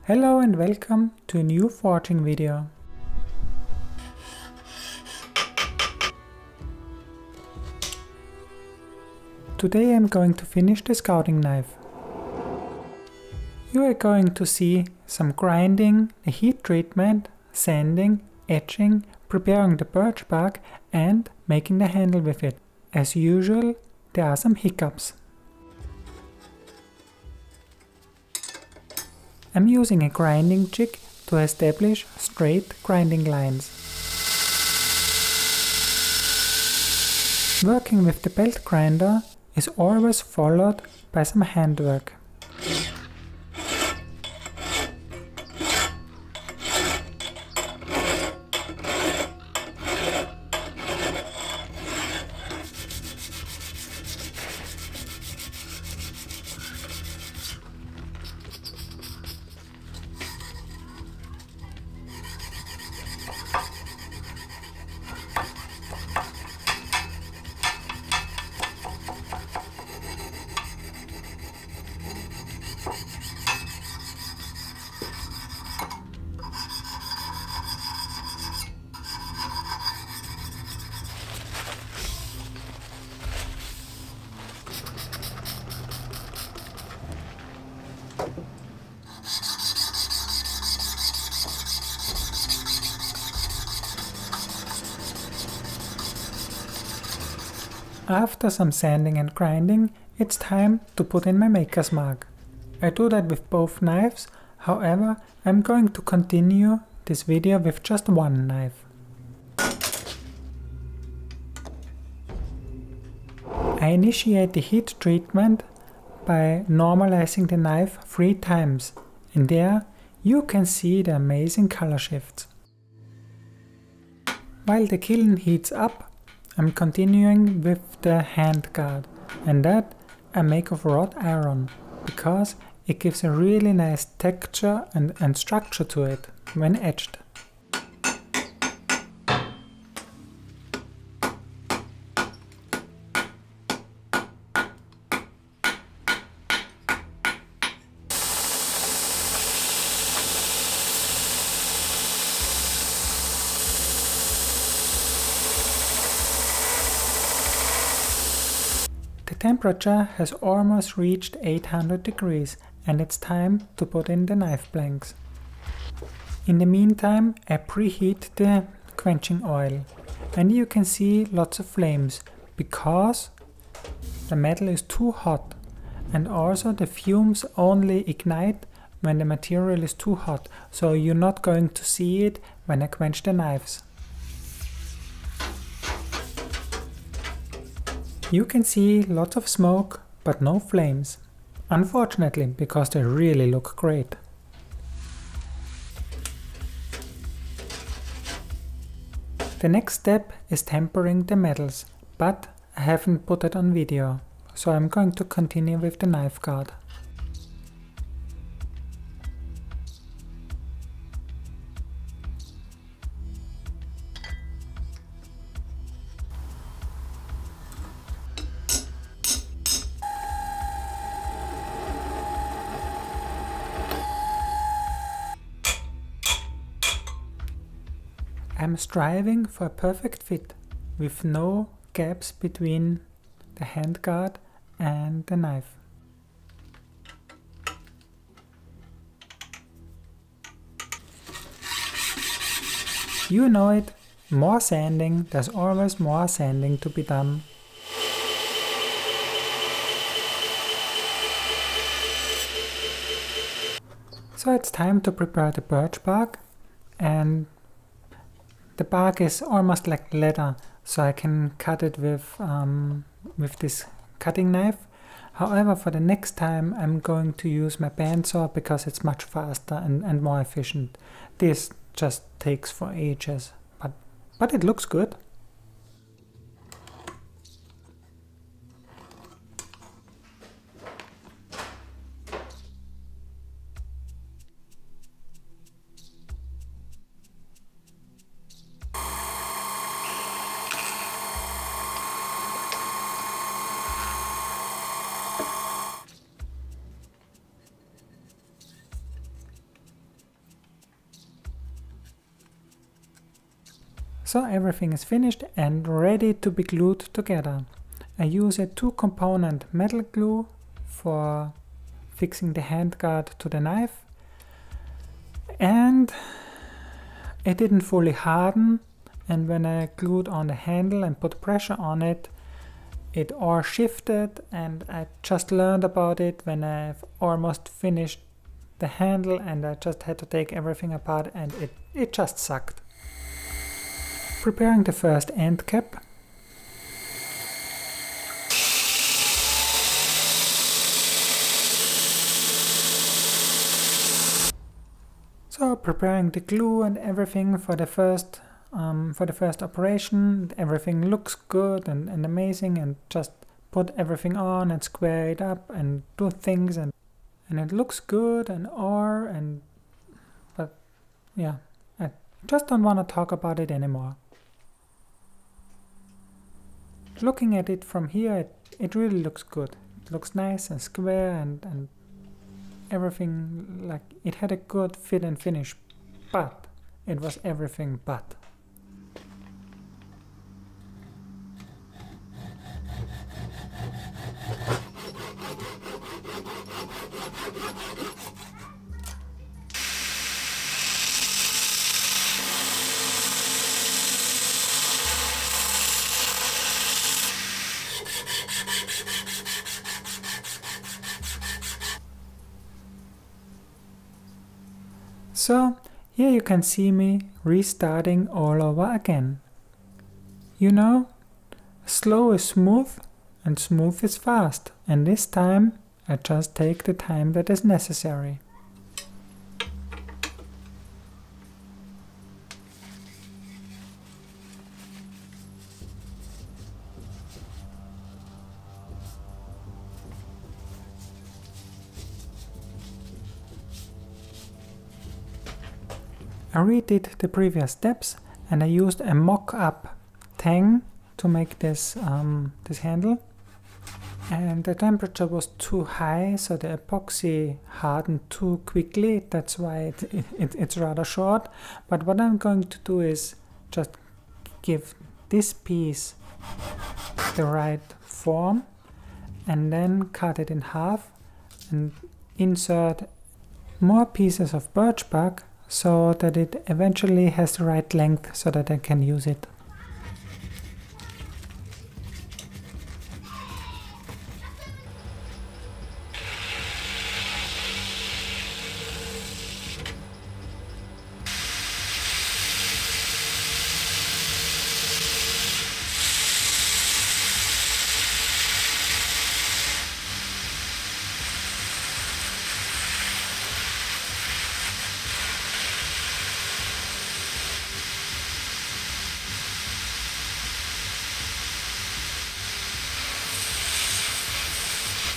Hello and welcome to a new forging video. Today I'm going to finish the scouting knife. You are going to see some grinding, the heat treatment, sanding, etching, preparing the birch bark and making the handle with it. As usual, there are some hiccups. I'm using a grinding jig to establish straight grinding lines. Working with the belt grinder is always followed by some handwork. After some sanding and grinding, it's time to put in my maker's mark. I do that with both knives, however, I'm going to continue this video with just one knife. I initiate the heat treatment by normalizing the knife 3 times, and there you can see the amazing color shifts. While the kiln heats up, I'm continuing with the hand guard, and that I make of wrought iron, because it gives a really nice texture and structure to it when etched. The temperature has almost reached 800 degrees and it's time to put in the knife blanks. In the meantime, I preheat the quenching oil and you can see lots of flames because the metal is too hot, and also the fumes only ignite when the material is too hot, so you're not going to see it when I quench the knives. You can see lots of smoke, but no flames. Unfortunately, because they really look great. The next step is tempering the metals, but I haven't put it on video, so I'm going to continue with the knife guard. I'm striving for a perfect fit, with no gaps between the handguard and the knife. You know it, more sanding, there's always more sanding to be done. So it's time to prepare the birch bark, and the bark is almost like leather, so I can cut it with this cutting knife. However, for the next time I'm going to use my bandsaw because it's much faster and more efficient. This just takes for ages, but it looks good. So everything is finished and ready to be glued together. I use a 2-component metal glue for fixing the handguard to the knife, and it didn't fully harden, and when I glued on the handle and put pressure on it, it all shifted, and I just learned about it when I've almost finished the handle and I just had to take everything apart, and it just sucked. Preparing the first end cap. So preparing the glue and everything for the first operation. Everything looks good and amazing, and just put everything on and square it up and do things, and it looks good but yeah, I just don't want to talk about it anymore. Looking at it from here, it really looks good. It looks nice and square and everything, like it had a good fit and finish, but it was everything but. So here you can see me restarting all over again. You know, slow is smooth and smooth is fast, and this time I just take the time that is necessary. I redid the previous steps, and I used a mock-up tang to make this handle, and the temperature was too high, so the epoxy hardened too quickly. That's why it's rather short. But what I'm going to do is just give this piece the right form and then cut it in half and insert more pieces of birch bark so that it eventually has the right length so that I can use it.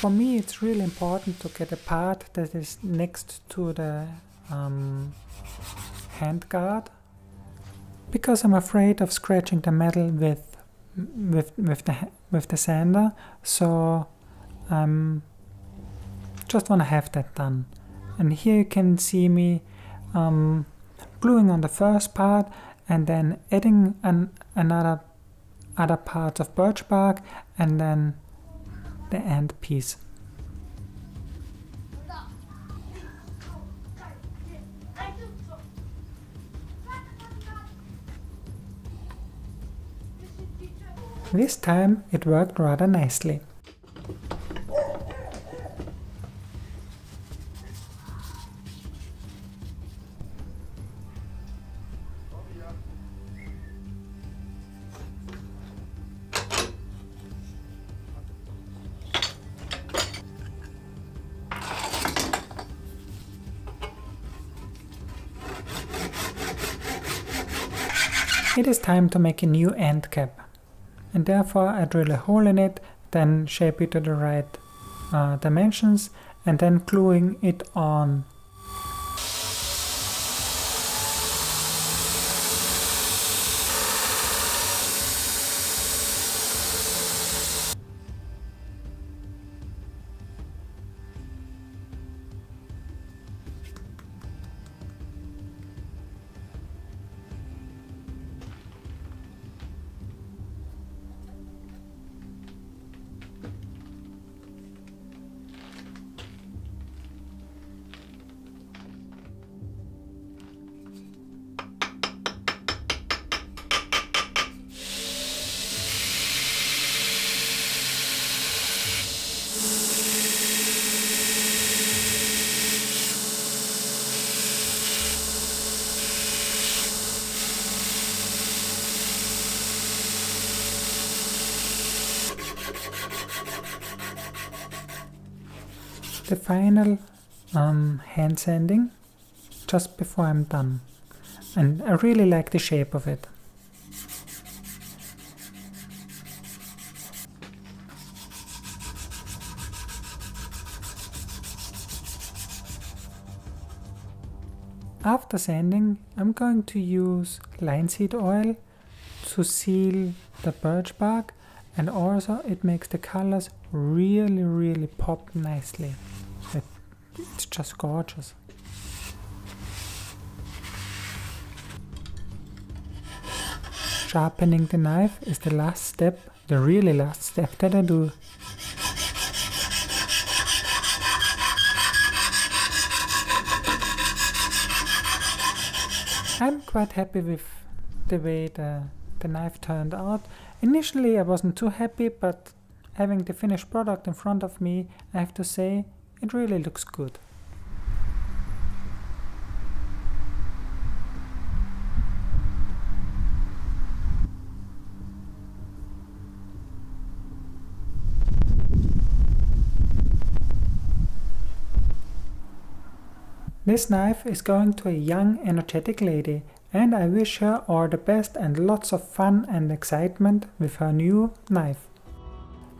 For me, it's really important to get a part that is next to the handguard, because I'm afraid of scratching the metal with the sander. So just want to have that done. And here you can see me gluing on the first part and then adding other parts of birch bark and then the end piece. This time it worked rather nicely. It is time to make a new end cap, and therefore I drill a hole in it, then shape it to the right dimensions, and then gluing it on. the final hand sanding just before I'm done, and I really like the shape of it. After sanding, I'm going to use linseed oil to seal the birch bark, and also it makes the colors really pop nicely. It's just gorgeous. Sharpening the knife is the last step, the really last step that I do. I'm quite happy with the way the knife turned out. Initially I wasn't too happy, but having the finished product in front of me, I have to say, it really looks good. This knife is going to a young, energetic lady, and I wish her all the best and lots of fun and excitement with her new knife.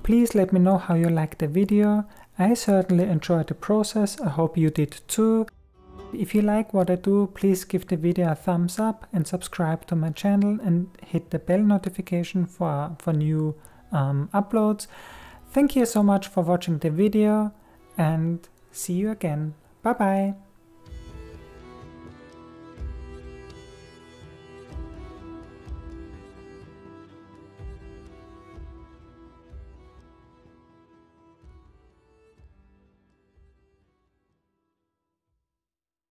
Please let me know how you liked the video. I certainly enjoyed the process, I hope you did too. If you like what I do, please give the video a thumbs up and subscribe to my channel and hit the bell notification for new uploads. Thank you so much for watching the video, and see you again. Bye bye!